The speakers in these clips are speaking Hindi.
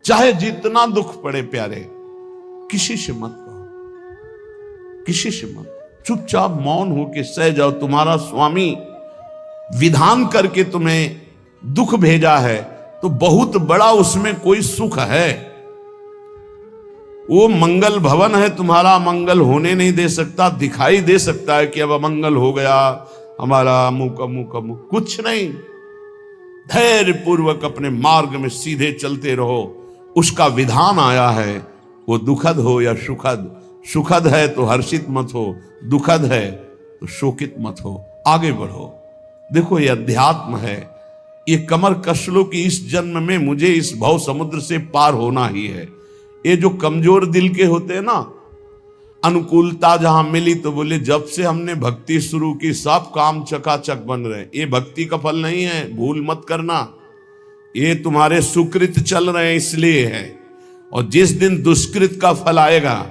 चाहे जितना दुख पड़े प्यारे, किसी से मत कहो, किसी से मत, चुपचाप मौन होके सह जाओ। तुम्हारा स्वामी विधान करके तुम्हें दुख भेजा है तो बहुत बड़ा उसमें कोई सुख है। वो मंगल भवन है, तुम्हारा मंगल होने नहीं दे सकता। दिखाई दे सकता है कि अब अमंगल हो गया हमारा, अमुक अमुक अमुक, कुछ नहीं। धैर्य पूर्वक अपने मार्ग में सीधे चलते रहो। उसका विधान आया है, वो दुखद हो या सुखद, सुखद है तो हर्षित मत हो, दुखद है तो शोकित मत हो, आगे बढ़ो। देखो ये अध्यात्म है, ये कमर कस लो कि इस जन्म में मुझे इस भव समुद्र से पार होना ही है। ये जो कमजोर दिल के होते हैं ना, अनुकूलता जहां मिली तो बोले जब से हमने भक्ति शुरू की सब काम चकाचक बन रहे। ये भक्ति का फल नहीं है, भूल मत करना। ये तुम्हारे सुकृत चल रहे हैं इसलिए है। और जिस दिन दुष्कृत का फल आएगा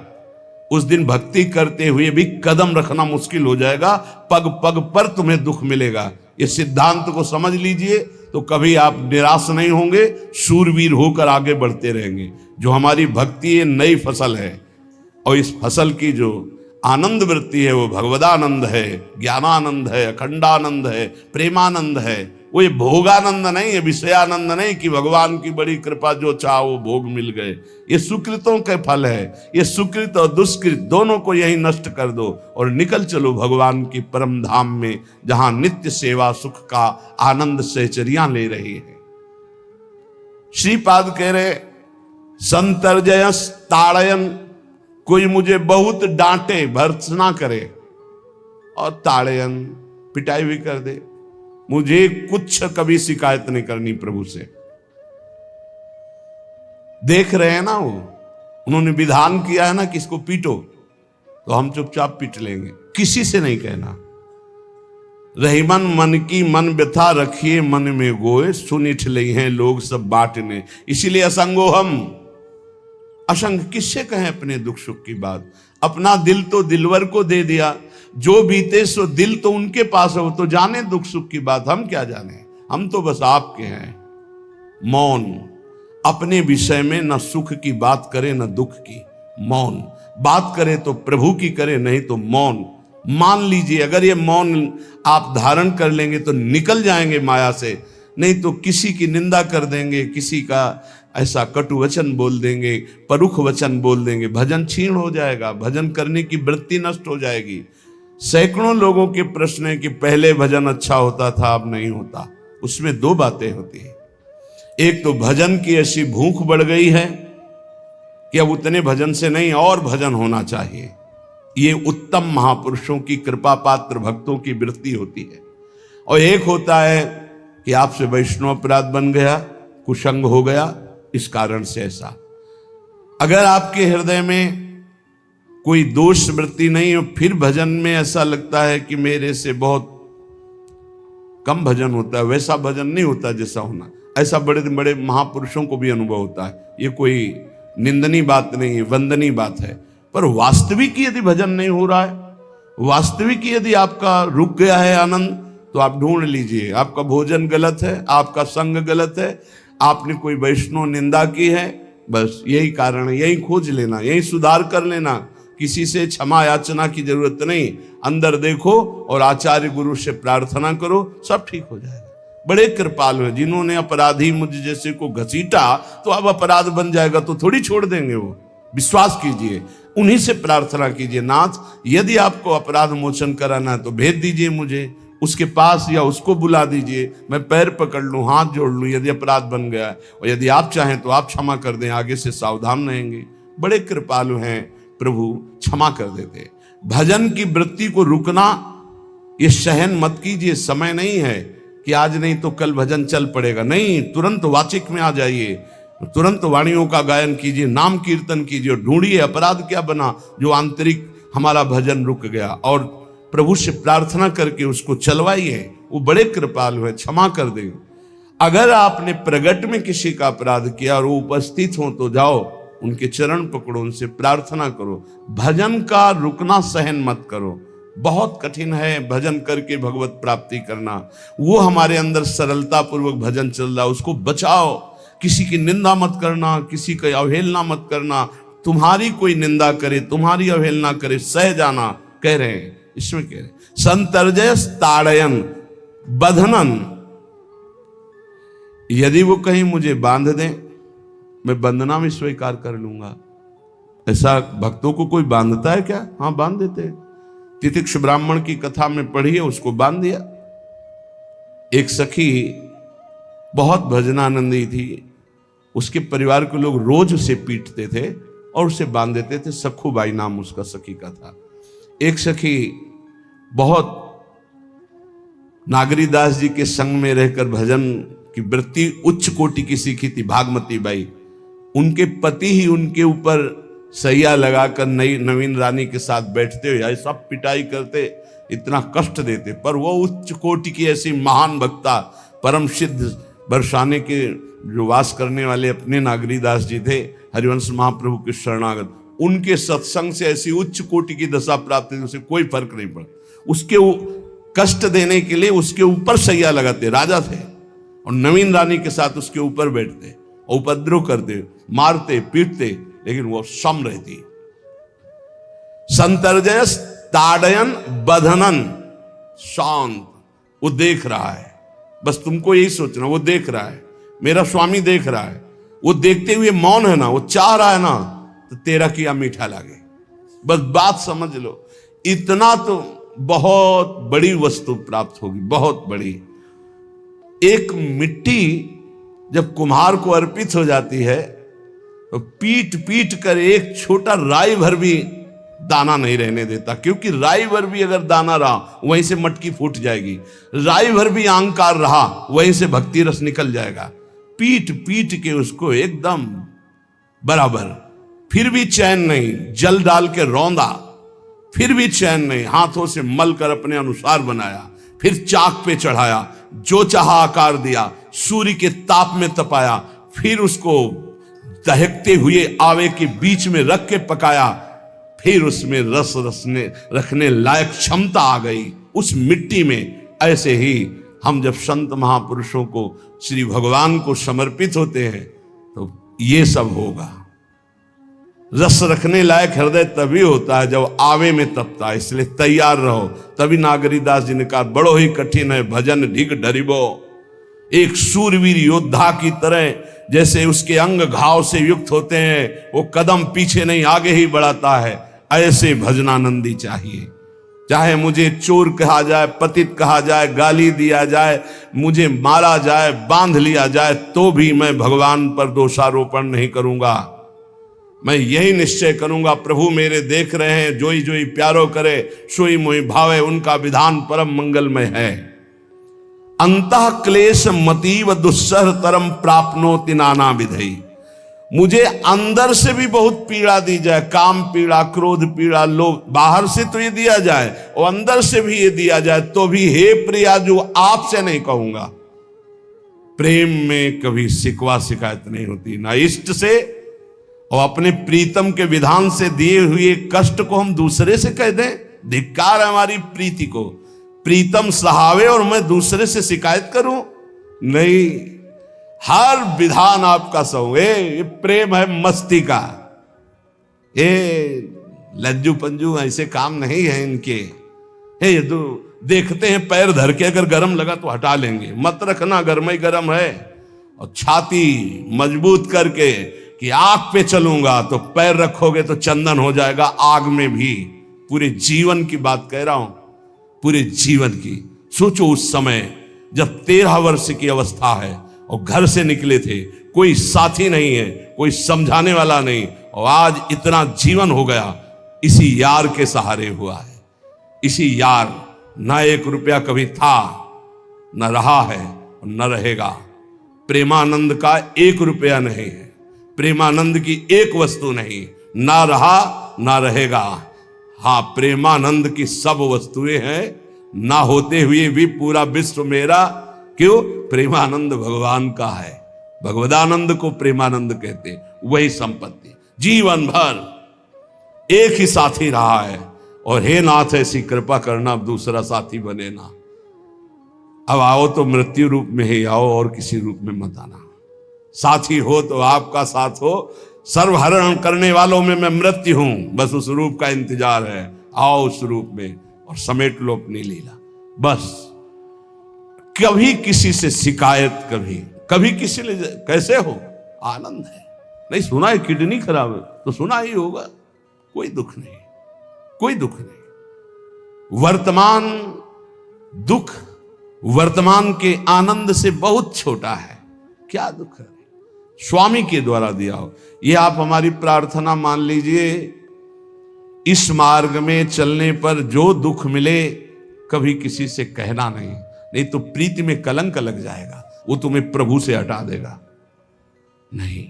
उस दिन भक्ति करते हुए भी कदम रखना मुश्किल हो जाएगा, पग पग पर तुम्हें दुख मिलेगा। ये सिद्धांत को समझ लीजिए तो कभी आप निराश नहीं होंगे, शूरवीर होकर आगे बढ़ते रहेंगे। जो हमारी भक्ति ये नई फसल है और इस फसल की जो आनंद वृत्ति है वो भगवदानंद है, ज्ञानानंद है, अखंडानंद है, प्रेमानंद है। वो ये भोगानंद नहीं है, विषयानंद नहीं कि भगवान की बड़ी कृपा जो चाहो वो भोग मिल गए। ये सुकृतों के फल है। ये सुकृत और दुष्कृत दोनों को यही नष्ट कर दो और निकल चलो भगवान की परम धाम में, जहां नित्य सेवा सुख का आनंद सहचरियां ले रही है। श्रीपाद कह रहे संतर्जयस ताड़यन, कोई मुझे बहुत डांटे, भर्त्सना करे और ताड़यन पिटाई भी कर दे, मुझे कुछ कभी शिकायत नहीं करनी प्रभु से। देख रहे हैं ना, वो उन्होंने विधान किया है ना कि इसको पीटो, तो हम चुपचाप पीट लेंगे, किसी से नहीं कहना। रहीमन मन की मन व्यथा रखिए मन में गोए, सुनिठ ले हैं लोग सब बांटने। इसीलिए असंगो हम, असंग किससे कहें अपने दुख सुख की बात। अपना दिल तो दिलवर को दे दिया, जो बीते सो दिल तो उनके पास है, वो तो जाने दुख सुख की बात, हम क्या जाने। हम तो बस आपके हैं। मौन, अपने विषय में न सुख की बात करे न दुख की, मौन। बात करे तो प्रभु की करे, नहीं तो मौन। मान लीजिए अगर ये मौन आप धारण कर लेंगे तो निकल जाएंगे माया से, नहीं तो किसी की निंदा कर देंगे, किसी का ऐसा कटु वचन बोल देंगे, परुख वचन बोल देंगे, भजन छीण हो जाएगा, भजन करने की वृत्ति नष्ट हो जाएगी। सैकड़ों लोगों के प्रश्न है कि पहले भजन अच्छा होता था अब नहीं होता। उसमें दो बातें होती है, एक तो भजन की ऐसी भूख बढ़ गई है कि अब उतने भजन से नहीं और भजन होना चाहिए। ये उत्तम महापुरुषों की कृपा पात्र भक्तों की वृत्ति होती है। और एक होता है कि आपसे वैष्णव अपराध बन गया, कुसंग हो गया, इस कारण से ऐसा। अगर आपके हृदय में कोई दोष वृत्ति नहीं हो, फिर भजन में ऐसा लगता है कि मेरे से बहुत कम भजन होता है, वैसा भजन नहीं होता जैसा होना। ऐसा बड़े बड़े महापुरुषों को भी अनुभव होता है। ये कोई निंदनीय बात नहीं है, वंदनीय बात है। पर वास्तविक यदि भजन नहीं हो रहा है, वास्तविक यदि आपका रुक गया है आनंद, तो आप ढूंढ लीजिए आपका भोजन गलत है, आपका संग गलत है, आपने कोई वैष्णव निंदा की है। बस यही कारण है, यही खोज लेना, यही सुधार कर लेना। किसी से क्षमा याचना की जरूरत नहीं। अंदर देखो और आचार्य गुरु से प्रार्थना करो, सब ठीक हो जाएगा। बड़े कृपालु हैं, जिन्होंने अपराधी मुझ जैसे को घसीटा तो अब अपराध बन जाएगा तो थोड़ी छोड़ देंगे वो। विश्वास कीजिए, उन्हीं से प्रार्थना कीजिए, नाथ यदि आपको अपराध मोचन कराना है तो भेज दीजिए मुझे उसके पास, या उसको बुला दीजिए, मैं पैर पकड़ लूं, हाथ जोड़ लूं यदि अपराध बन गया है। और यदि आप चाहें तो आप क्षमा कर दें, आगे से सावधान रहेंगे। बड़े कृपालु हैं प्रभु, क्षमा कर देते। भजन की वृत्ति को रुकना ये सहन मत कीजिए। समय नहीं है कि आज नहीं तो कल भजन चल पड़ेगा, नहीं, तुरंत वाचिक में आ जाइए, तुरंत वाणियों का गायन कीजिए, नाम कीर्तन कीजिए, ढूंढिए अपराध क्या बना जो आंतरिक हमारा भजन रुक गया, और प्रभु से प्रार्थना करके उसको चलवाइए। वो बड़े कृपालु है, क्षमा कर देंगे। अगर आपने प्रगट में किसी का अपराध किया और वो उपस्थित हो तो जाओ, उनके चरण पकड़ो, उनसे प्रार्थना करो। भजन का रुकना सहन मत करो। बहुत कठिन है भजन करके भगवत प्राप्ति करना। वो हमारे अंदर सरलता पूर्वक भजन चल रहा है, उसको बचाओ। किसी की निंदा मत करना, किसी की अवहेलना मत करना, तुम्हारी कोई निंदा करे, तुम्हारी अवहेलना करे, सह जाना, कह रहे हैं, इसमें कह रहे हैं संतर्जय ताड़यन बंधनन। यदि वो कहीं मुझे बांध दें, मैं बंधना भी स्वीकार कर लूंगा। ऐसा भक्तों को कोई बांधता है क्या? हाँ, बांध देते हैं। तितिक्ष ब्राह्मण की कथा में पढ़ी है, उसको बांध दिया। एक सखी बहुत भजनानंदी थी, उसके परिवार के लोग रोज उसे पीटते थे और उसे बांध देते थे। सखूबाई नाम उसका सखी का था। एक सखी बहुत नागरीदास जी के संग में रहकर भजन की वृत्ति उच्च कोटि की सीखी थी, भागमती बाई। उनके पति ही उनके ऊपर सैया लगाकर नवीन रानी के साथ बैठते हुए ऐसा पिटाई करते, इतना कष्ट देते, पर वो उच्च कोटि की ऐसी महान वक्ता, परम सिद्ध बरसाने के जो वास करने वाले अपने नागरीदास जी थे, हरिवंश महाप्रभु के शरणागत, उनके सत्संग से ऐसी उच्च कोटि की दशा प्राप्त थी, उसे कोई फर्क नहीं पड़ा। उसके कष्ट देने के लिए उसके ऊपर सैया लगाते, राजा थे, और नवीन रानी के साथ उसके ऊपर बैठते, उपद्रव करते, मारते, पीटते, लेकिन वो सम रहती। संतर्जय ताड़यन बंधनन, शांत, वो देख रहा है, बस तुमको यही सोचना, वो देख रहा है, मेरा स्वामी देख रहा है, वो देखते हुए मौन है ना, वो चाह रहा है ना, तो तेरा किया मीठा लागे, बस बात समझ लो। इतना तो बहुत बड़ी वस्तु प्राप्त होगी, बहुत बड़ी। एक मिट्टी जब कुम्हार को अर्पित हो जाती है तो पीट पीट कर एक छोटा राई भर भी दाना नहीं रहने देता, क्योंकि राई भर भी अगर दाना रहा वहीं से मटकी फूट जाएगी, राई भर भी अहंकार रहा वहीं से भक्ति रस निकल जाएगा। पीट पीट के उसको एकदम बराबर, फिर भी चैन नहीं, जल डाल के रौंदा, फिर भी चैन नहीं, हाथों से मल कर अपने अनुसार बनाया, फिर चाक पे चढ़ाया, जो चाहा आकार दिया, सूर्य के ताप में तपाया, फिर उसको दहकते हुए आवे के बीच में रख के पकाया, फिर उसमें रस रखने लायक क्षमता आ गई उस मिट्टी में। ऐसे ही हम जब संत महापुरुषों को, श्री भगवान को समर्पित होते हैं तो ये सब होगा। रस रखने लायक हृदय तभी होता है जब आवे में तपता है, इसलिए तैयार रहो। तभी नागरीदास जी ने कहा, बड़ो ही कठिन है भजन ढिग डरिबो। एक सूरवीर योद्धा की तरह जैसे उसके अंग घाव से युक्त होते हैं, वो कदम पीछे नहीं आगे ही बढ़ाता है, ऐसे भजनानंदी चाहिए। चाहे मुझे चोर कहा जाए, पतित कहा जाए, गाली दिया जाए, मुझे मारा जाए, बांध लिया जाए, तो भी मैं भगवान पर दोषारोपण नहीं करूंगा। मैं यही निश्चय करूंगा, प्रभु मेरे देख रहे हैं, जोई जोई प्यारो करे सोई मोई भावे, उनका विधान परम मंगलमय है। अंतः क्लेश मतीव दुस्सह तरम प्राप्नोति नाना विधई। मुझे अंदर से भी बहुत पीड़ा दी जाए, काम पीड़ा, क्रोध पीड़ा, लोभ, बाहर से तो ये दिया जाए और अंदर से भी ये दिया जाए, तो भी हे प्रिया जो आपसे नहीं कहूंगा। प्रेम में कभी शिकवा शिकायत नहीं होती, ना इष्ट से, और अपने प्रीतम के विधान से दिए हुए कष्ट को हम दूसरे से कह दें, धिक्कार है हमारी प्रीति को। प्रीतम सहावे और मैं दूसरे से शिकायत करूं? नहीं, हर विधान आपका सहूं। ये प्रेम है मस्ती का, ये लज्जू पंजू ऐसे काम नहीं है इनके। ये तो देखते हैं पैर धर के, अगर गर्म लगा तो हटा लेंगे, मत रखना गर्म ही गर्म है। और छाती मजबूत करके कि आग पे चलूंगा, तो पैर रखोगे तो चंदन हो जाएगा आग में भी। पूरे जीवन की बात कह रहा हूं, पूरे जीवन की। सोचो उस समय जब 13 वर्ष की अवस्था है और घर से निकले थे, कोई साथी नहीं है, कोई समझाने वाला नहीं, और आज इतना जीवन हो गया इसी यार के सहारे हुआ है। इसी यार, ना 1 रुपया कभी था, न रहा है और न रहेगा। प्रेमानंद का 1 रुपया नहीं है, प्रेमानंद की 1 वस्तु नहीं, ना रहा ना रहेगा। हाँ, प्रेमानंद की सब वस्तुएं हैं, ना होते हुए भी पूरा विश्व मेरा। क्यों? प्रेमानंद भगवान का है, भगवदानंद को प्रेमानंद कहते। वही संपत्ति जीवन भर एक ही साथी रहा है, और हे नाथ ऐसी कृपा करना अब दूसरा साथी बने ना। अब आओ तो मृत्यु रूप में ही आओ, और किसी रूप में मत आना। साथी हो तो आपका साथ हो, सर्वहरण करने वालों में मैं मृत्यु हूं, बस उस रूप का इंतजार है, आओ उस रूप में और समेट लो अपनी लीला। बस कभी किसी से शिकायत, कभी किसी ने कैसे हो, आनंद है। नहीं सुना है किडनी खराब है तो सुना ही होगा, कोई दुख नहीं, कोई दुख नहीं। वर्तमान दुख वर्तमान के आनंद से बहुत छोटा है, क्या दुख है, स्वामी के द्वारा दिया हो। ये आप हमारी प्रार्थना मान लीजिए, इस मार्ग में चलने पर जो दुख मिले कभी किसी से कहना नहीं तो प्रीति में कलंक लग जाएगा, वो तुम्हें प्रभु से हटा देगा। नहीं,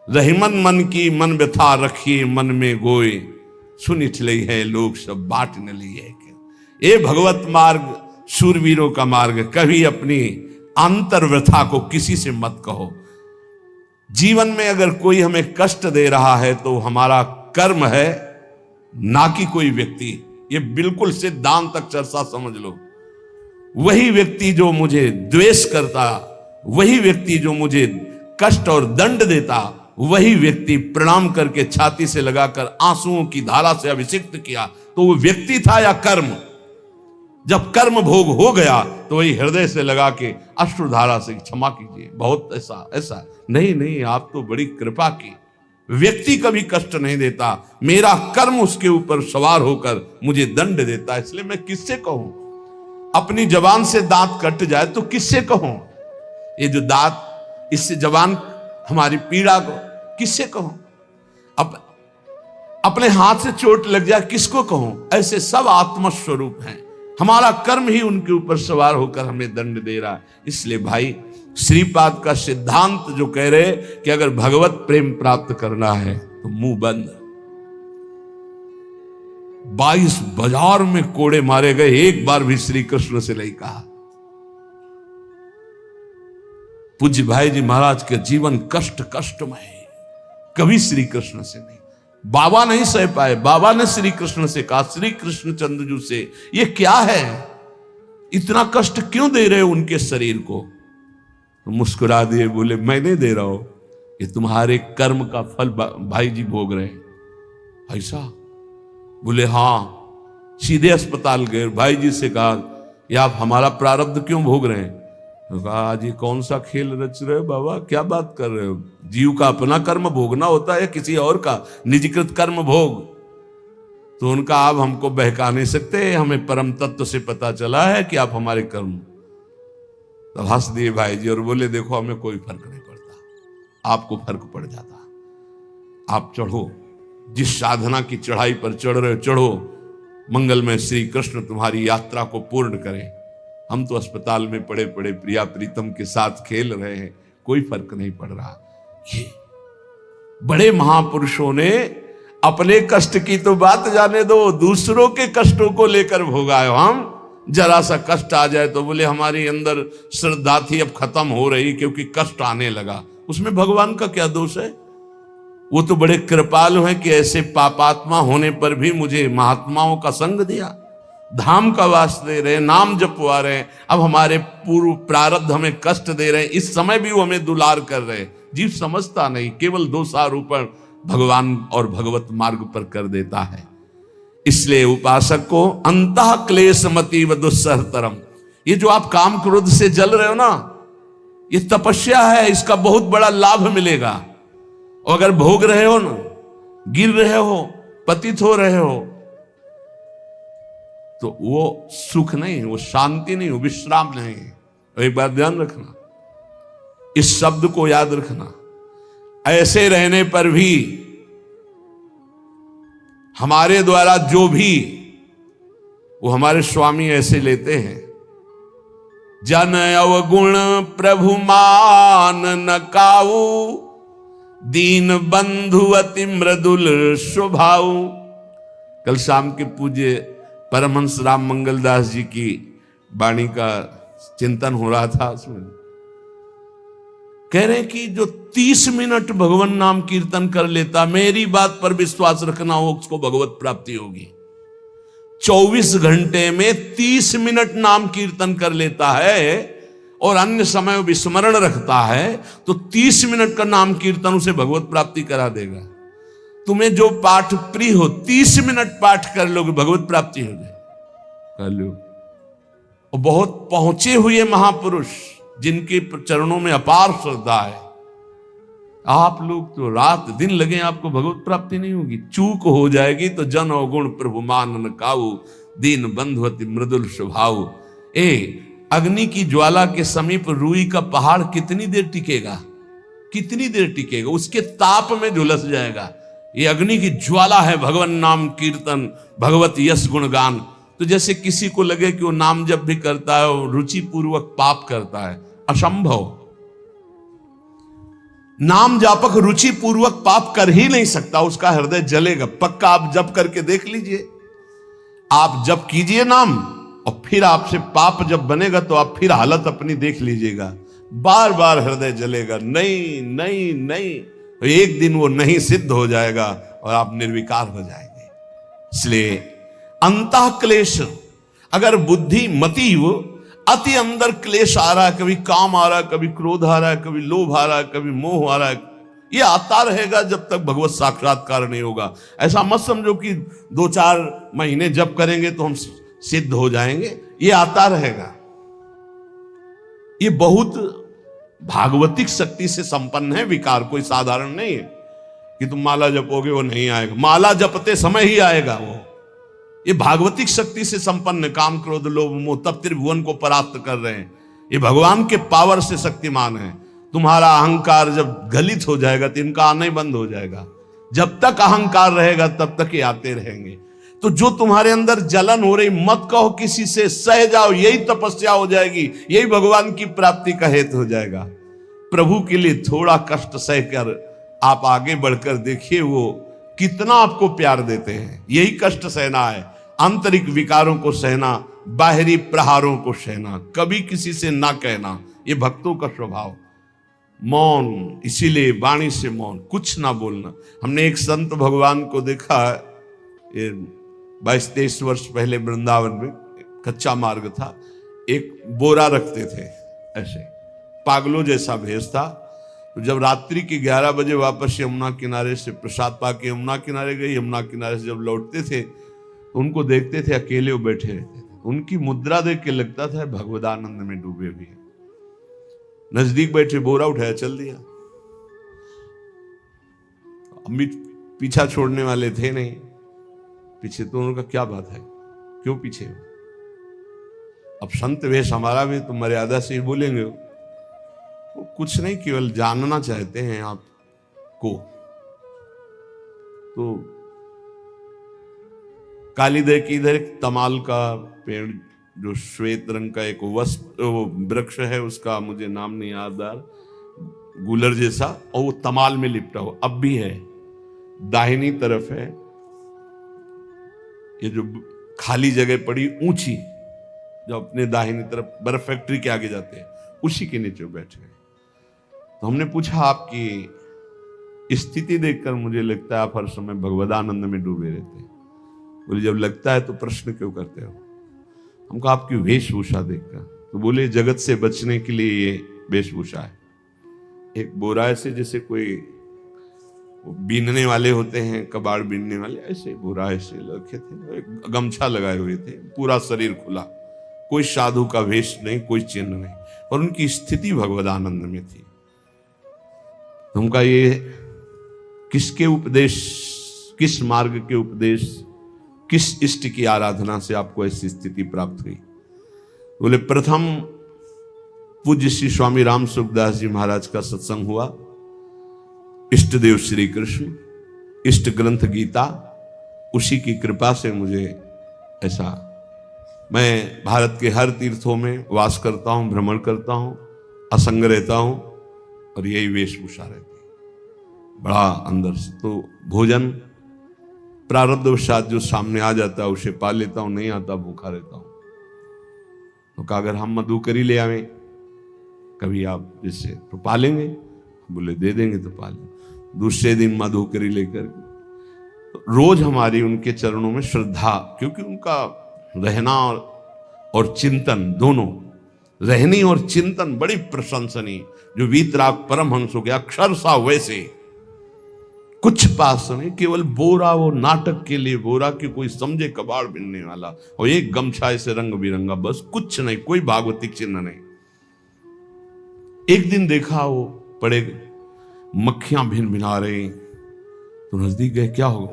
रहीमन मन की मन व्यथा रखिए मन में गोए, सुनिठ लई है लोग सब बाट न लिए। ये भगवत मार्ग शूरवीरों का मार्ग, कभी अपनी अंतर व्यथा को किसी से मत कहो। जीवन में अगर कोई हमें कष्ट दे रहा है तो हमारा कर्म है, ना कि कोई व्यक्ति। ये बिल्कुल सिद्धांतक चर्चा समझ लो। वही व्यक्ति जो मुझे द्वेष करता, वही व्यक्ति जो मुझे कष्ट और दंड देता, वही व्यक्ति प्रणाम करके छाती से लगाकर आंसुओं की धारा से अभिषिक्त किया, तो वो व्यक्ति था या कर्म? जब कर्म भोग हो गया तो वही हृदय से लगा के अश्रुधारा से क्षमा कीजिए, बहुत ऐसा नहीं, आप तो बड़ी कृपा की। व्यक्ति कभी कष्ट नहीं देता, मेरा कर्म उसके ऊपर सवार होकर मुझे दंड देता, इसलिए मैं किससे कहूं? अपनी जबान से दांत कट जाए तो किससे कहूं? ये जो दांत, इससे जबान हमारी पीड़ा को किससे कहूं? अपने हाथ से चोट लग जाए किसको कहूं? ऐसे सब आत्मस्वरूप हैं, हमारा कर्म ही उनके ऊपर सवार होकर हमें दंड दे रहा है। इसलिए भाई, श्रीपाद का सिद्धांत जो कह रहे कि अगर भगवत प्रेम प्राप्त करना है तो मुंह बंद। 22 बाजार में कोड़े मारे गए, एक बार भी श्री कृष्ण से नहीं कहा। पूज्य भाई जी महाराज के जीवन कष्टमय है, कभी श्री कृष्ण से नहीं। बाबा नहीं सह पाए, बाबा ने श्री कृष्ण से कहा, श्री कृष्ण चंद्रजू से, ये क्या है, इतना कष्ट क्यों दे रहे हो उनके शरीर को? तो मुस्कुरा दिए, बोले मैं नहीं दे रहा हूं, ये तुम्हारे कर्म का फल भाई जी भोग रहे हैं। ऐसा? बोले हाँ। सीधे अस्पताल गए, भाई जी से कहा, ये आप हमारा प्रारब्ध क्यों भोग रहे हैं? तो कहा, आज ये कौन सा खेल रच रहे हो बाबा, क्या बात कर रहे हो? जीव का अपना कर्म भोगना होता है, किसी और का निजकृत कर्म भोग? तो उनका, आप हमको बहका नहीं सकते, हमें परम तत्व से पता चला है कि आप हमारे कर्म। तो हंस दिए भाई जी और बोले, देखो हमें कोई फर्क नहीं पड़ता, आपको फर्क पड़ जाता। आप चढ़ो, जिस साधना की चढ़ाई पर चढ़ रहे हो चढ़ो, मंगलमय श्री कृष्ण तुम्हारी यात्रा को पूर्ण करें। हम तो अस्पताल में पड़े पड़े प्रिया प्रीतम के साथ खेल रहे हैं, कोई फर्क नहीं पड़ रहा। ये बड़े महापुरुषों ने अपने कष्ट की तो बात जाने दो, दूसरों के कष्टों को लेकर भोगाए। हम जरा सा कष्ट आ जाए तो बोले हमारी अंदर श्रद्धा थी अब खत्म हो रही क्योंकि कष्ट आने लगा। उसमें भगवान का क्या दोष है? वो तो बड़े कृपालु हैं कि ऐसे पापात्मा होने पर भी मुझे महात्माओं का संग दिया, धाम का वास दे रहे, नाम जपवा रहे। अब हमारे पूर्व प्रारब्ध हमें कष्ट दे रहे हैं, इस समय भी वो हमें दुलार कर रहे। जीव समझता नहीं, केवल दोषारोपण भगवान और भगवत मार्ग पर कर देता है। इसलिए उपासक को अंतः क्लेश मति व दुस्सहतरम, ये जो आप काम क्रोध से जल रहे हो ना, ये तपस्या है, इसका बहुत बड़ा लाभ मिलेगा। और अगर भोग रहे हो ना, गिर रहे हो, पतित हो रहे हो, तो वो सुख नहीं, वो शांति नहीं, वो विश्राम नहीं। एक बात ध्यान रखना, इस शब्द को याद रखना। ऐसे रहने पर भी हमारे द्वारा जो भी, वो हमारे स्वामी ऐसे लेते हैं, जन अवगुण प्रभु मान न काऊ, दीन बंधु अति मृदुल स्वभाव। कल शाम के पूज्य परमहंस राम मंगलदास जी की वाणी का चिंतन हो रहा था, उसमें कह रहे कि जो 30 मिनट भगवान नाम कीर्तन कर लेता, मेरी बात पर विश्वास रखना हो, उसको भगवत प्राप्ति होगी। 24 घंटे में 30 मिनट नाम कीर्तन कर लेता है, और अन्य समय वो विस्मरण रखता है तो 30 मिनट का नाम कीर्तन उसे भगवत प्राप्ति करा देगा। तुम्हें जो पाठ प्रिय हो 30 मिनट पाठ कर लोगे, भगवत प्राप्ति हो जाए, कर लो। और बहुत पहुंचे हुए महापुरुष जिनके चरणों में अपार श्रद्धा है, आप लोग तो रात दिन लगे आपको भगवत प्राप्ति नहीं होगी। चूक हो जाएगी तो जन अवगुण प्रभु मानन काऊ, दीन बंधुवती मृदुल स्वभाव। अग्नि की ज्वाला के समीप रुई का पहाड़ कितनी देर टिकेगा, कितनी देर टिकेगा, उसके ताप में झुलस जाएगा। ये अग्नि की ज्वाला है भगवान नाम कीर्तन, भगवत यश गुणगान। तो जैसे किसी को लगे कि वो नाम जब भी करता है वो रुचि पूर्वक पाप करता है, असंभव। नाम जापक रुचि पूर्वक पाप कर ही नहीं सकता, उसका हृदय जलेगा पक्का। आप जप करके देख लीजिए, आप जप कीजिए नाम और फिर आपसे पाप जब बनेगा तो आप फिर हालत अपनी देख लीजिएगा, बार बार हृदय जलेगा, नहीं नहीं नहीं। एक दिन वो नहीं सिद्ध हो जाएगा और आप निर्विकार हो जाएंगे। इसलिए अंतः क्लेश, अगर बुद्धि मति वो अति अंदर क्लेश आ रहा है, कभी काम आ रहा है, कभी क्रोध आ रहा है, कभी लोभ आ रहा है, कभी मोह आ रहा है, ये आता रहेगा जब तक भगवत साक्षात्कार नहीं होगा। ऐसा मत समझो कि 2-4 महीने जप करेंगे तो हम सिद्ध हो जाएंगे, ये आता रहेगा। ये बहुत भागवतिक शक्ति से संपन्न है विकार, कोई साधारण नहीं है कि तुम माला जपोगे वो नहीं आएगा। माला जपते समय ही आएगा वो। ये भागवतिक शक्ति से संपन्न, काम क्रोध लोभ मोह तब त्रिभुवन को परास्त कर रहे हैं। ये भगवान के पावर से शक्तिमान है। तुम्हारा अहंकार जब गलित हो जाएगा तो इनका आना ही बंद हो जाएगा। जब तक अहंकार रहेगा तब तक ये आते रहेंगे। तो जो तुम्हारे अंदर जलन हो रही, मत कहो किसी से, सह जाओ, यही तपस्या हो जाएगी, यही भगवान की प्राप्ति का हेतु हो जाएगा। प्रभु के लिए थोड़ा कष्ट सहकर आप आगे बढ़कर देखिए वो कितना आपको प्यार देते हैं। यही कष्ट सहना है, आंतरिक विकारों को सहना, बाहरी प्रहारों को सहना, कभी किसी से ना कहना, ये भक्तों का स्वभाव। मौन, इसीलिए वाणी से मौन, कुछ ना बोलना। हमने एक संत भगवान को देखा, ये 22-23 वर्ष पहले वृंदावन में कच्चा मार्ग था, एक बोरा रखते थे ऐसे, पागलों जैसा भेष था। तो जब रात्रि के 11 बजे वापस यमुना किनारे से प्रसाद पाके यमुना किनारे गए, यमुना किनारे से जब लौटते थे तो उनको देखते थे अकेले वो बैठे रहते थे। उनकी मुद्रा देख के लगता था भगवदानंद में डूबे हुए हैं। नजदीक बैठे, बोरा उठाया, चल दिया। अम्मी पीछा छोड़ने वाले थे नहीं, पीछे तो उनका क्या बात है, क्यों पीछे हो? अब संत वेश हमारा भी तो मर्यादा से ही बोलेंगे। वो कुछ नहीं, केवल जानना चाहते हैं आपको। तो कालीदह की इधर एक तमाल का पेड़, जो श्वेत रंग का एक वृक्ष है, उसका मुझे नाम नहीं याद आ रहा, गूलर जैसा, और वो तमाल में लिपटा हो, अब भी है, दाहिनी तरफ है। ये जो खाली जगह पड़ी ऊंची, जो अपने दाहिनी तरफ बर्फ फैक्ट्री के आगे जाते हैं, उसी के नीचे बैठे हैं। तो हमने पूछा आपकी स्थिति देखकर मुझे लगता है आप हर समय भगवदानंद में डूबे रहते हैं। बोले जब लगता है तो प्रश्न क्यों करते हो? हम कहा आपकी वेशभूषा देखकर। तो बोले जगत से बचने के लिए ये वेशभूषा है। एक बोरा ऐसे जैसे कोई बीनने वाले होते हैं, कबाड़ बीनने वाले, ऐसे बोरा ऐसे रखे थे, एक गमछा लगाए हुए थे, पूरा शरीर खुला, कोई साधु का वेश नहीं, कोई चिन्ह नहीं, और उनकी स्थिति भगवदानंद में थी। उनका ये किसके उपदेश, किस मार्ग के उपदेश, किस इष्ट की आराधना से आपको ऐसी स्थिति प्राप्त हुई? बोले प्रथम पूज्य श्री स्वामी राम सुखदास जी महाराज का सत्संग हुआ, इष्ट देव श्री कृष्ण, इष्ट ग्रंथ गीता, उसी की कृपा से मुझे ऐसा, मैं भारत के हर तीर्थों में वास करता हूं, भ्रमण करता हूं, असंग रहता हूं, और यही वेशभूषा रहती है बड़ा अंदर से। तो भोजन प्रारब्धवशात जो सामने आ जाता है उसे पा लेता हूं, नहीं आता भूखा रहता हूं। तो कहा अगर हम मधुकरी ले आवे कभी आप जिससे तो पालेंगे? बोले दे देंगे तो पालेंगे। दूसरे दिन मधुकरी लेकर तो रोज हमारी उनके चरणों में श्रद्धा, क्योंकि उनका रहना और चिंतन दोनों रहनी और चिंतन बड़ी प्रशंसनीय। जो वीतराग परमहंस हो गया अक्षर सा वैसे, कुछ पास नहीं, केवल बोरा, वो नाटक के लिए बोरा कि कोई समझे कबाड़ बिनने वाला, और एक गमछा ऐसे रंग बिरंगा, बस कुछ नहीं, कोई भागवतिक चिन्ह नहीं। एक दिन देखा वो पड़े मक्खियां भिन भिना रही, तो नजदीक गए, क्या हो?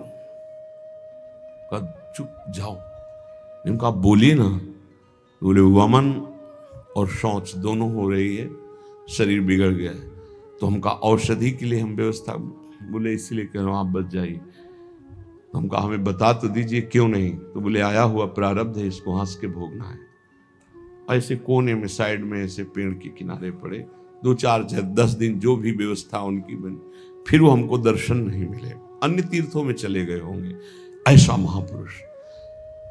कहा चुप जाओ। इनका बोलिए ना। बोले वमन और शौच दोनों हो रही है, शरीर बिगड़ गया है, तो हमका औषधि के लिए हम व्यवस्था, बोले इसलिए कह रहा हूं आप बच जाइए। तो हमका हमें बता तो दीजिए क्यों नहीं? तो बोले आया हुआ प्रारब्ध है, इसको हंस के भोगना है। ऐसे कोने में साइड में ऐसे पेड़ के किनारे पड़े, 2-4-10 दिन जो भी व्यवस्था उनकी बनी, फिर वो हमको दर्शन नहीं मिले, अन्य तीर्थों में चले गए होंगे। ऐसा महापुरुष,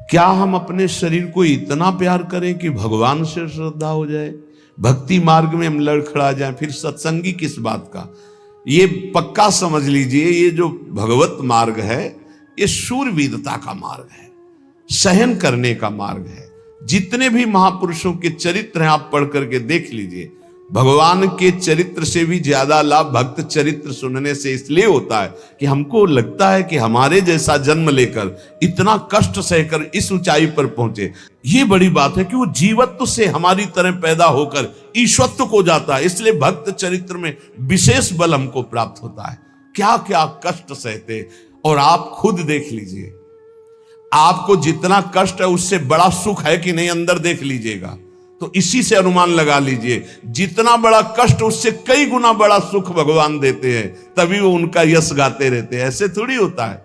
क्या हम अपने शरीर को इतना प्यार करें कि भगवान से श्रद्धा हो जाए, भक्ति मार्ग में हम लड़खड़ा जाए, फिर सत्संगी किस बात का? ये पक्का समझ लीजिए, ये जो भगवत मार्ग है ये शूरवीरता का मार्ग है, सहन करने का मार्ग है। जितने भी महापुरुषों के चरित्र हैं आप पढ़ करके देख लीजिए, भगवान के चरित्र से भी ज्यादा लाभ भक्त चरित्र सुनने से इसलिए होता है कि हमको लगता है कि हमारे जैसा जन्म लेकर इतना कष्ट सहकर इस ऊंचाई पर पहुंचे, ये बड़ी बात है कि वो जीवत्व से हमारी तरह पैदा होकर ईश्वत्व को जाता है। इसलिए भक्त चरित्र में विशेष बल हमको प्राप्त होता है। क्या क्या कष्ट सहते, और आप खुद देख लीजिए, आपको जितना कष्ट है उससे बड़ा सुख है कि नहीं, अंदर देख लीजिएगा तो इसी से अनुमान लगा लीजिए, जितना बड़ा कष्ट उससे कई गुना बड़ा सुख भगवान देते हैं, तभी वो उनका यश गाते रहते हैं। ऐसे थोड़ी होता है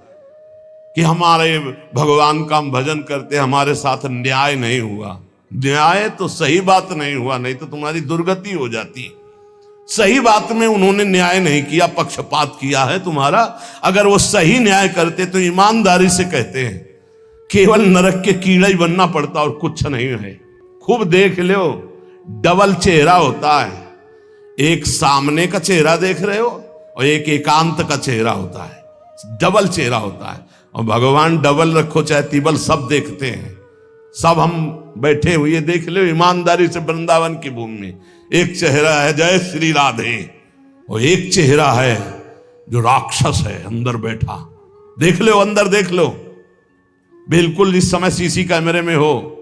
कि हमारे भगवान का हम भजन करते, हमारे साथ न्याय नहीं हुआ। न्याय तो सही बात नहीं हुआ, नहीं तो तुम्हारी दुर्गति हो जाती। सही बात में उन्होंने न्याय नहीं किया, पक्षपात किया है तुम्हारा। अगर वो सही न्याय करते तो ईमानदारी से कहते हैं, केवल नरक के कीड़ा ही बनना पड़ता और कुछ नहीं है। खूब देख लो, डबल चेहरा होता है, एक सामने का चेहरा देख रहे हो और एक एकांत का चेहरा होता है, डबल चेहरा होता है। और भगवान डबल रखो चाहे तिबल, सब देखते हैं। सब हम बैठे हुए देख लो ईमानदारी से वृंदावन की भूमि में, एक चेहरा है जय श्री राधे, और एक चेहरा है जो राक्षस है अंदर बैठा। देख लो, अंदर देख लो, बिल्कुल इस समय सीसी कैमरे में हो,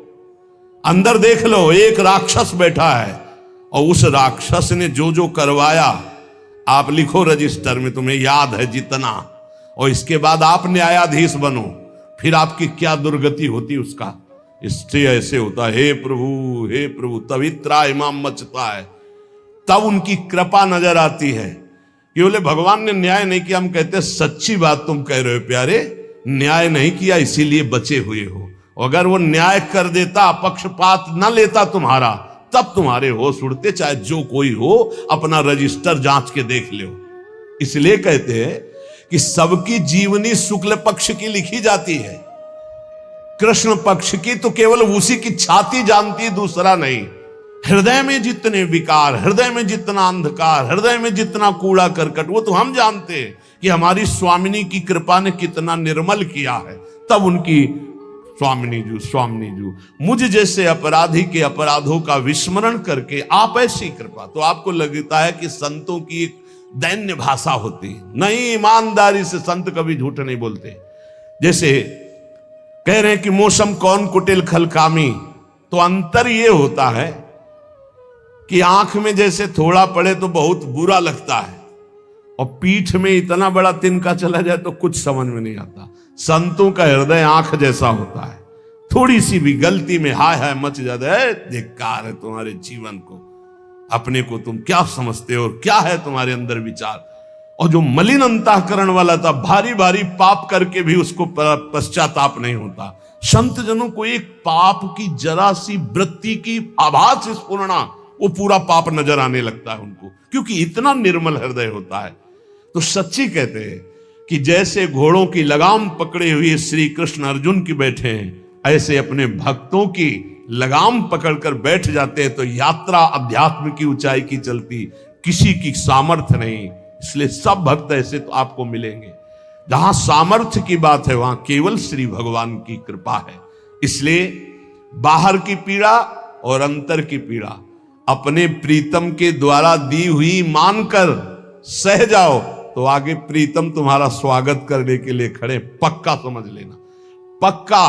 अंदर देख लो, एक राक्षस बैठा है, और उस राक्षस ने जो जो करवाया आप लिखो रजिस्टर में, तुम्हें याद है जितना, और इसके बाद आप न्यायाधीश बनो, फिर आपकी क्या दुर्गति होती उसका। इससे ऐसे होता है, हे प्रभु, तभी त्राहिमाम मचता है, तब उनकी कृपा नजर आती है कि बोले भगवान ने न्याय नहीं किया। हम कहते सच्ची बात तुम कह रहे हो प्यारे, न्याय नहीं किया इसीलिए बचे हुए हो। अगर वो न्याय कर देता, पक्षपात न लेता तुम्हारा, तब तुम्हारे होश उड़ते, चाहे जो कोई हो, अपना रजिस्टर जांच के देख लो। इसलिए कहते हैं कि सबकी जीवनी शुक्ल पक्ष की लिखी जाती है, कृष्ण पक्ष की तो केवल उसी की छाती जानती है, दूसरा नहीं। हृदय में जितने विकार, हृदय में जितना अंधकार, हृदय में जितना कूड़ा करकट, वो तो हम जानते हैं कि हमारी स्वामिनी की कृपा ने कितना निर्मल किया है। तब उनकी स्वामिनी जू मुझ जैसे अपराधी के अपराधों का विस्मरण करके आप ऐसी कृपा, तो आपको लगता है कि संतों की एक दैन्य भाषा होती नहीं। ईमानदारी से संत कभी झूठ नहीं बोलते। जैसे कह रहे हैं कि मौसम कौन कुटिल खलकामी, तो अंतर ये होता है कि आंख में जैसे थोड़ा पड़े तो बहुत बुरा लगता है, और पीठ में इतना बड़ा तिनका चला जाए तो कुछ समझ में नहीं आता। संतों का हृदय आंख जैसा होता है, थोड़ी सी भी गलती में हाय हाय मच जाता है, धिक्कार है तुम्हारे जीवन को, अपने को तुम क्या समझते हो और क्या है तुम्हारे अंदर विचार। और जो मलिन अंतःकरण वाला था, भारी भारी पाप करके भी उसको पश्चाताप नहीं होता। संत जनों को एक पाप की जरा सी वृत्ति की आभास स्फुरना, वो पूरा पाप नजर आने लगता है उनको, क्योंकि इतना निर्मल हृदय होता है। तो सच्ची कहते हैं कि जैसे घोड़ों की लगाम पकड़े हुए श्री कृष्ण अर्जुन की बैठे हैं, ऐसे अपने भक्तों की लगाम पकड़कर बैठ जाते हैं, तो यात्रा अध्यात्म की ऊंचाई की चलती, किसी की सामर्थ्य नहीं। इसलिए सब भक्त ऐसे तो आपको मिलेंगे। जहां सामर्थ्य की बात है वहां केवल श्री भगवान की कृपा है। इसलिए बाहर की पीड़ा और अंतर की पीड़ा, अपने प्रीतम के द्वारा दी हुई मानकर सह जाओ तो आगे प्रीतम तुम्हारा स्वागत करने के लिए खड़े, पक्का समझ लेना, पक्का।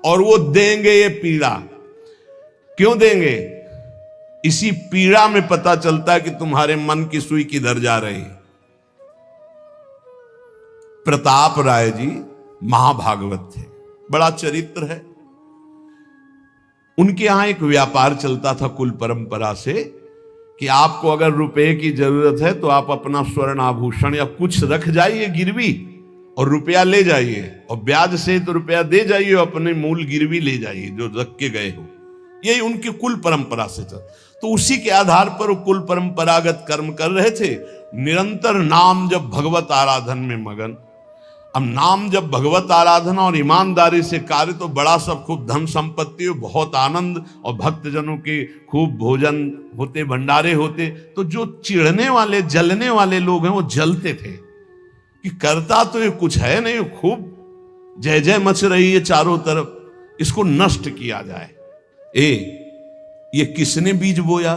और वो देंगे ये पीड़ा। क्यों देंगे? इसी पीड़ा में पता चलता है कि तुम्हारे मन की सुई किधर जा रही है। प्रताप राय जी महाभागवत थे, बड़ा चरित्र है। उनके यहां एक व्यापार चलता था कुल परंपरा से कि आपको अगर रुपए की जरूरत है तो आप अपना स्वर्ण आभूषण या कुछ रख जाइए गिरवी और रुपया ले जाइए, और ब्याज से तो रुपया दे जाइए, अपने मूल गिरवी ले जाइए जो रख के गए हो। यही उनकी कुल परंपरा से था। तो उसी के आधार पर वो कुल परंपरागत कर्म कर रहे थे, निरंतर नाम जब भगवत आराधन में मगन। अब नाम जब भगवत आराधना और ईमानदारी से कार्य तो बड़ा सब खूब धन संपत्ति, बहुत आनंद और भक्तजनों के खूब भोजन होते, भंडारे होते। तो जो चिढ़ने वाले जलने वाले लोग हैं वो जलते थे कि करता तो ये कुछ है नहीं, खूब जय जय मच रही है चारों तरफ, इसको नष्ट किया जाए। ये किसने बीज बोया?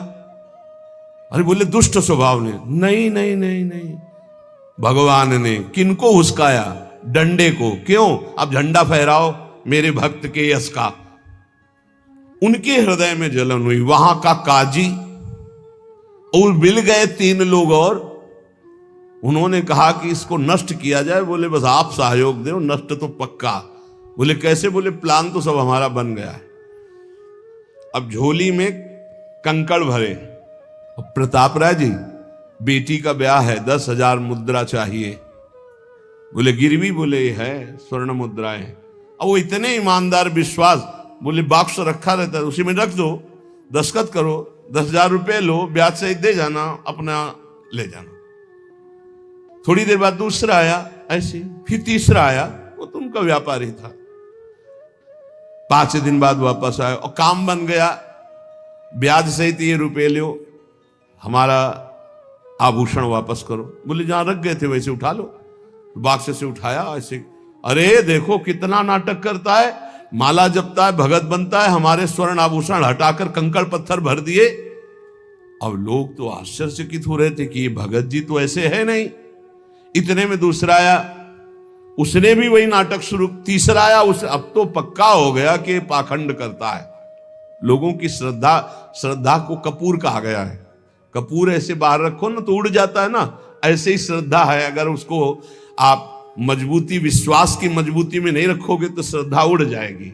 अरे बोले दुष्ट स्वभाव ने। नहीं नहीं नहीं नहीं, भगवान ने। किनको हुस्काया? डंडे को। क्यों? अब झंडा फहराओ मेरे भक्त के यश का। उनके हृदय में जलन हुई। वहां का काजी और मिल गए 3 लोग और उन्होंने कहा कि इसको नष्ट किया जाए। बोले बस आप सहयोग दो, नष्ट तो पक्का। बोले कैसे? बोले प्लान तो सब हमारा बन गया है। अब झोली में कंकड़ भरे। प्रताप राय जी बेटी का ब्याह है, 10,000 मुद्रा चाहिए। बोले गिरवी? बोले है स्वर्ण मुद्राएं। अब वो इतने ईमानदार विश्वास, बोले बॉक्स रखा रहता है उसी में रख दो, दस्तखत करो, 10,000 रुपए लो, ब्याज से दे जाना, अपना ले जाना। थोड़ी देर बाद दूसरा आया ऐसे, फिर तीसरा आया, वो तो उनका व्यापारी था। 5 दिन बाद वापस आया और काम बन गया, ब्याज सहित ये रुपए लो, हमारा आभूषण वापस करो। बोले जहां रख गए थे वैसे उठा लो। बॉक्स से उठाया ऐसे। अरे देखो कितना नाटक करता है, माला जपता है, भगत बनता है, हमारे स्वर्ण आभूषण हटाकर कंकड़ पत्थर भर दिए। अब लोग तो आश्चर्यचकित हो रहे थे कि ये भगत जी तो ऐसे है नहीं। इतने में दूसरा आया, उसने भी वही नाटक शुरू। तीसरा आया, उस अब तो पक्का हो गया कि पाखंड करता है। लोगों की श्रद्धा को कपूर कहा गया है। कपूर ऐसे बाहर रखो ना तो उड़ जाता है ना, ऐसे ही श्रद्धा है। अगर उसको आप मजबूती, विश्वास की मजबूती में नहीं रखोगे तो श्रद्धा उड़ जाएगी।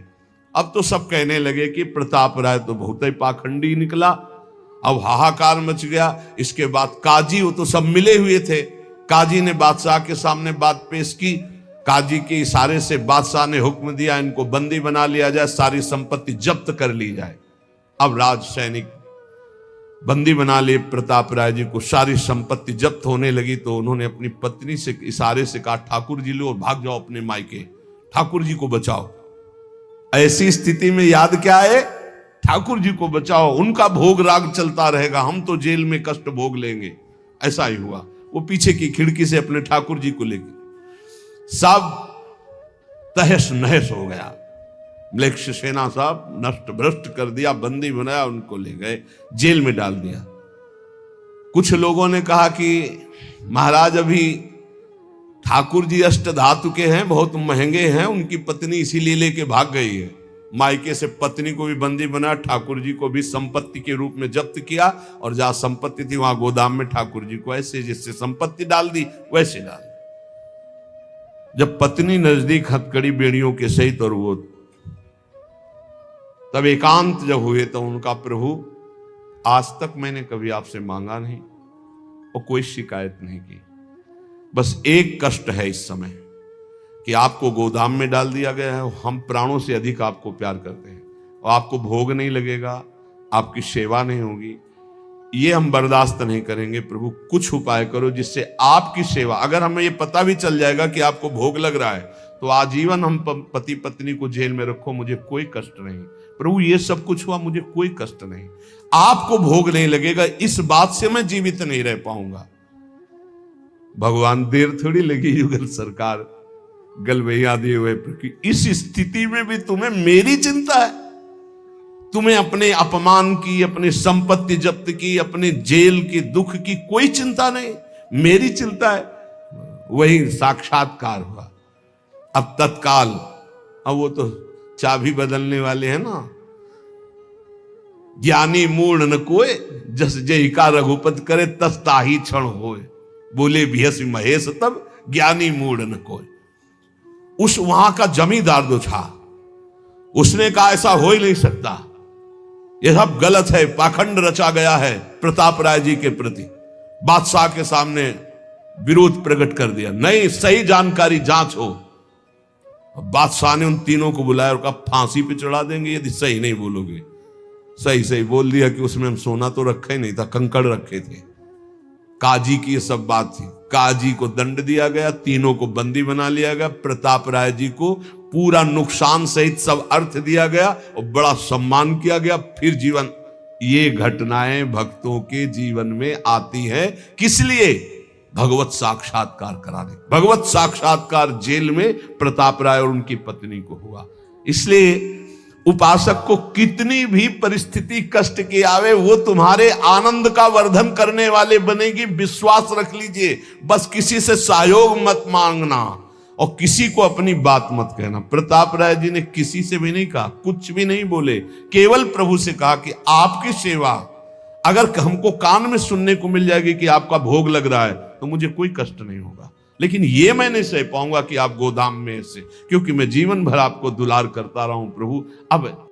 अब तो सब कहने लगे कि प्रताप राय तो बहुत ही पाखंडी निकला। अब हाहाकार मच गया। इसके बाद काजी, वो तो सब मिले हुए थे, काजी ने बादशाह के सामने बात पेश की। काजी के इशारे से बादशाह ने हुक्म दिया इनको बंदी बना लिया जाए, सारी संपत्ति जब्त कर ली जाए। अब राज सैनिक बंदी बना लिए प्रताप राय जी को, सारी संपत्ति जब्त होने लगी। तो उन्होंने अपनी पत्नी से इशारे से कहा ठाकुर जी लो और भाग जाओ अपने मायके, ठाकुर जी को बचाओ। ऐसी स्थिति में याद क्या है? ठाकुर जी को बचाओ, उनका भोग राग चलता रहेगा, हम तो जेल में कष्ट भोग लेंगे। ऐसा ही हुआ। वो पीछे की खिड़की से अपने ठाकुर जी को लेके सब तहस नहस हो गया। म्लेच्छ सेना साहब नष्ट भ्रष्ट कर दिया, बंदी बनाया, उनको ले गए, जेल में डाल दिया। कुछ लोगों ने कहा कि महाराज अभी ठाकुर जी अष्ट धातु के हैं, बहुत महंगे हैं, उनकी पत्नी इसीलिए लेके भाग गई है। मायके से पत्नी को भी बंदी बनाया, ठाकुर जी को भी संपत्ति के रूप में जब्त किया, और जहां संपत्ति थी वहां गोदाम में ठाकुर जी को ऐसे जिससे संपत्ति डाल दी वैसे डाल दी। जब पत्नी नजदीक हथकड़ी बेड़ियों के सहित, और वो तब एकांत जब हुए तो उनका प्रभु आज तक मैंने कभी आपसे मांगा नहीं और कोई शिकायत नहीं की, बस एक कष्ट है इस समय कि आपको गोदाम में डाल दिया गया है। हम प्राणों से अधिक आपको प्यार करते हैं और आपको भोग नहीं लगेगा, आपकी सेवा नहीं होगी, ये हम बर्दाश्त नहीं करेंगे। प्रभु कुछ उपाय करो जिससे आपकी सेवा, अगर हमें ये पता भी चल जाएगा कि आपको भोग लग रहा है तो आजीवन हम पति पत्नी को जेल में रखो, मुझे कोई कष्ट नहीं। प्रभु ये सब कुछ हुआ, मुझे कोई कष्ट नहीं, आपको भोग नहीं लगेगा, इस बात से मैं जीवित नहीं रह पाऊंगा। भगवान देर थोड़ी लगी युगल सरकार गलवैया दिए हुए, इस स्थिति में भी तुम्हें मेरी चिंता है। तुम्हें अपने अपमान की, अपनी संपत्ति जब्त की, अपने जेल की, दुख की कोई चिंता नहीं, मेरी चिंता है। वही साक्षात्कार हुआ। अब तत्काल, अब वो तो चाबी बदलने वाले हैं ना। ज्ञानी मूढ़ न कोय, जस जय का रघुपत करे, तस ताही क्षण होए। बोले भियस महेश तब, ज्ञानी मूढ़ न कोय। उस वहां का जमींदार जो था, उसने कहा ऐसा हो ही नहीं सकता, यह सब गलत है, पाखंड रचा गया है प्रताप राय जी के प्रति। बादशाह के सामने विरोध प्रकट कर दिया, नहीं, सही जानकारी जांच हो। बादशाह ने उन तीनों को बुलाया और कहा फांसी पे चढ़ा देंगे यदि सही नहीं बोलोगे। सही सही बोल दिया कि उसमें हम सोना तो रखा ही नहीं था, कंकड़ रखे थे। काजी की ये सब बात थी। काजी को दंड दिया गया, तीनों को बंदी बना लिया गया। प्रताप राय जी को पूरा नुकसान सहित सब अर्थ दिया गया और बड़ा सम्मान किया गया। फिर जीवन, ये घटनाएं भक्तों के जीवन में आती है किस लिए? भगवत साक्षात्कार कराने। भगवत साक्षात्कार जेल में प्रताप राय और उनकी पत्नी को हुआ। इसलिए उपासक को कितनी भी परिस्थिति कष्ट की आवे, वो तुम्हारे आनंद का वर्धन करने वाले बनेगी, विश्वास रख लीजिए। बस किसी से सहयोग मत मांगना और किसी को अपनी बात मत कहना। प्रताप राय जी ने किसी से भी नहीं कहा, कुछ भी नहीं बोले, केवल प्रभु से कहा कि आपकी सेवा अगर हमको कान में सुनने को मिल जाएगी कि आपका भोग लग रहा है तो मुझे कोई कष्ट नहीं होगा, लेकिन ये मैं नहीं सह पाऊंगा कि आप गोदाम में से, क्योंकि मैं जीवन भर आपको दुलार करता रहा हूं प्रभु। अब